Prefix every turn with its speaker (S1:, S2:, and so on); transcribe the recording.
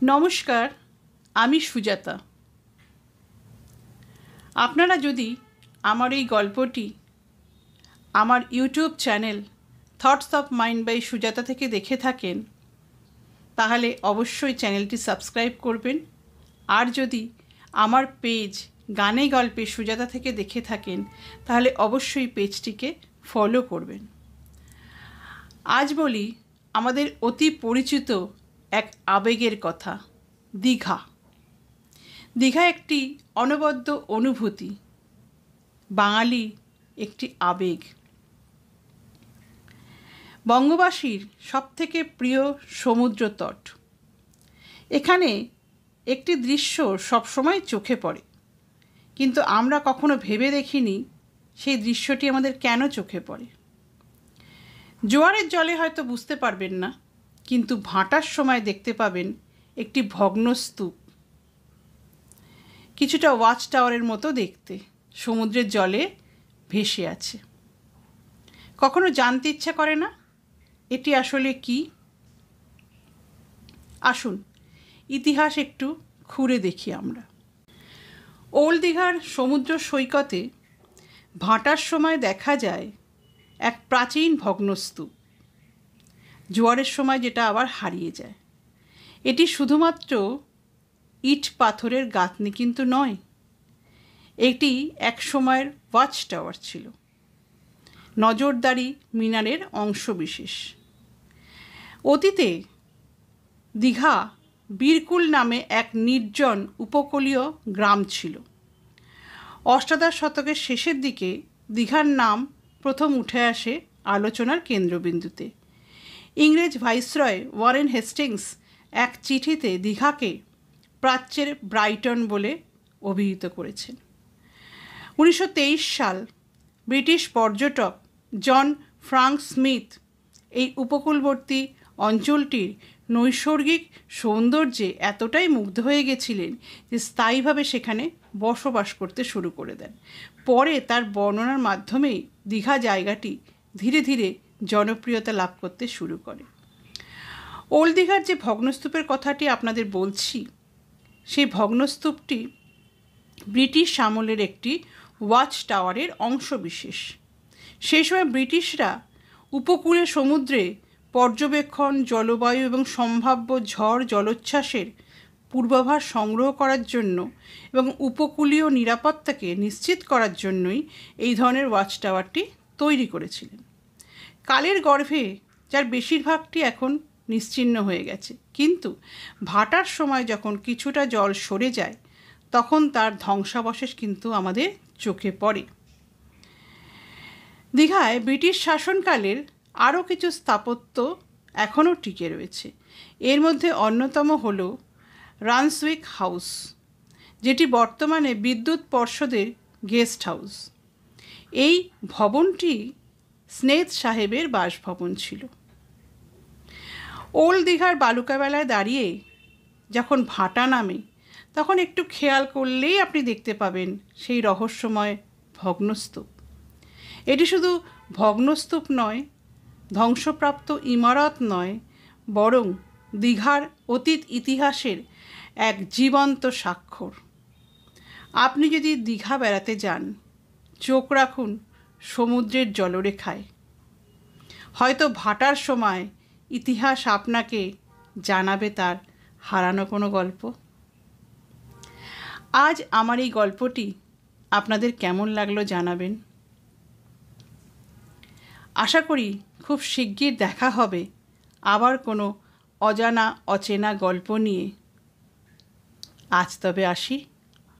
S1: নমস্কার, আমি সুজাতা। আপনারা যদি আমার এই গল্পটি আমার YouTube channel thoughts of mind by Sujata থেকে দেখে থাকেন, তাহলে অবশ্যই চ্যানেলটি সাবস্ক্রাইব করবেন। আর যদি আমার পেজ গানে গল্পে সুজাতা থেকে দেখে থাকেন, তাহলে অবশ্যই পেজটিকে ফলো করবেন। আজ বলি আমাদের অতি পরিচিত এক আবেগের কথা, দীঘা। দীঘা একটি অনবদ্য অনুভূতি, বাঙালি একটি আবেগ। বঙ্গবাসীর সবথেকে প্রিয় সমুদ্র তট। এখানে একটি দৃশ্য সবসময় চোখে পড়ে, কিন্তু আমরা কখনো ভেবে দেখিনি সেই দৃশ্যটি আমাদের কেন চোখে পড়ে। জোয়ারের জলে হয়তো বুঝতে পারবেন না, কিন্তু ভাটার সময় দেখতে পাবেন একটি ভগ্ন স্তূপ, কিছুটা ওয়াচ টাওয়ারের মতো দেখতে, সমুদ্রের জলে ভেসে আছে। কখনো জানতে ইচ্ছা করে না এটি আসলে কি? আসুন ইতিহাস একটু খুঁড়ে দেখি আমরা। ওল্ড দীঘার সমুদ্র সৈকতে ভাটার সময় দেখা যায় এক প্রাচীন ভগ্নস্তূপ, জোয়ারের সময় যেটা আবার হারিয়ে যায়। এটি শুধুমাত্র ইট পাথরের গাঁথনি কিন্তু নয়, এটি এক সময়ের ওয়াচ টাওয়ার ছিল, নজরদারি মিনারের অংশবিশেষ। অতীতে দীঘা বীরকুল নামে এক নির্জন উপকূলীয় গ্রাম ছিল। অষ্টাদশ শতকের শেষের দিকে দীঘার নাম প্রথম উঠে আসে আলোচনার কেন্দ্রবিন্দুতে। ইংরেজ ভাইসরয় ওয়ারেন হেস্টিংস এক চিঠিতে দীঘাকে প্রাচ্যের ব্রাইটন বলে অভিহিত করেছেন। 1923 সাল ব্রিটিশ পর্যটক জন ফ্রাঙ্ক স্মিথ এই উপকূলবর্তী অঞ্চলটির নৈসর্গিক সৌন্দর্যে এতটাই মুগ্ধ হয়ে গেছিলেন যে স্থায়ীভাবে সেখানে বসবাস করতে শুরু করে দেন। পরে তার বর্ণনার মাধ্যমেই দীঘা জায়গাটি ধীরে ধীরে জনপ্রিয়তা লাভ করতে শুরু করে। ওল্ড দীঘার যে ভগ্নস্তূপের কথাটি আপনাদের বলছি, সেই ভগ্নস্তূপটি ব্রিটিশ আমলের একটি ওয়াচ টাওয়ারের অংশবিশেষ। সেই সময় ব্রিটিশরা উপকূলে সমুদ্রে পর্যবেক্ষণ, জলবায়ু এবং সম্ভাব্য ঝড় জলোচ্ছ্বাসের পূর্বাভাস সংগ্রহ করার জন্য এবং উপকূলীয় নিরাপত্তাকে নিশ্চিত করার জন্যই এই ধরনের ওয়াচ টাওয়ারটি তৈরি করেছিলেন। কালের গর্ভে যার বেশিরভাগটি এখন নিশ্চিহ্ন হয়ে গেছে, কিন্তু ভাটার সময় যখন কিছুটা জল সরে যায়, তখন তার ধ্বংসাবশেষ কিন্তু আমাদের চোখে পড়ে। দীঘায় ব্রিটিশ শাসনকালের আরও কিছু স্থাপত্য এখনও টিকে রয়েছে। এর মধ্যে অন্যতম হল রানসউইক হাউস, যেটি বর্তমানে বিদ্যুৎ পর্ষদের গেস্ট হাউস। এই ভবনটি স্নেত সাহেবের বাসভবন ছিল। ওল্ড দীঘার বালুকাবেলায় দাঁড়িয়ে যখন ভাটা নামে, তখন একটু খেয়াল করলেই আপনি দেখতে পাবেন সেই রহস্যময় ভগ্নস্তূপ। এটি শুধু ভগ্নস্তূপ নয়, ধ্বংসপ্রাপ্ত ইমারত নয়, বরং দীঘার অতীত ইতিহাসের এক জীবন্ত স্বাক্ষর। আপনি যদি দীঘা বেড়াতে যান, চোখ রাখুন সমুদ্রের জলরেখায়। হয়তো ভাটার সময় ইতিহাস আপনাকে জানাবে তার হারানো কোনো গল্প। আজ আমার এই গল্পটি আপনাদের কেমন লাগলো জানাবেন। আশা করি খুব শিগগির দেখা হবে আবার কোনো অজানা অচেনা গল্প নিয়ে। আজ তবে আসি।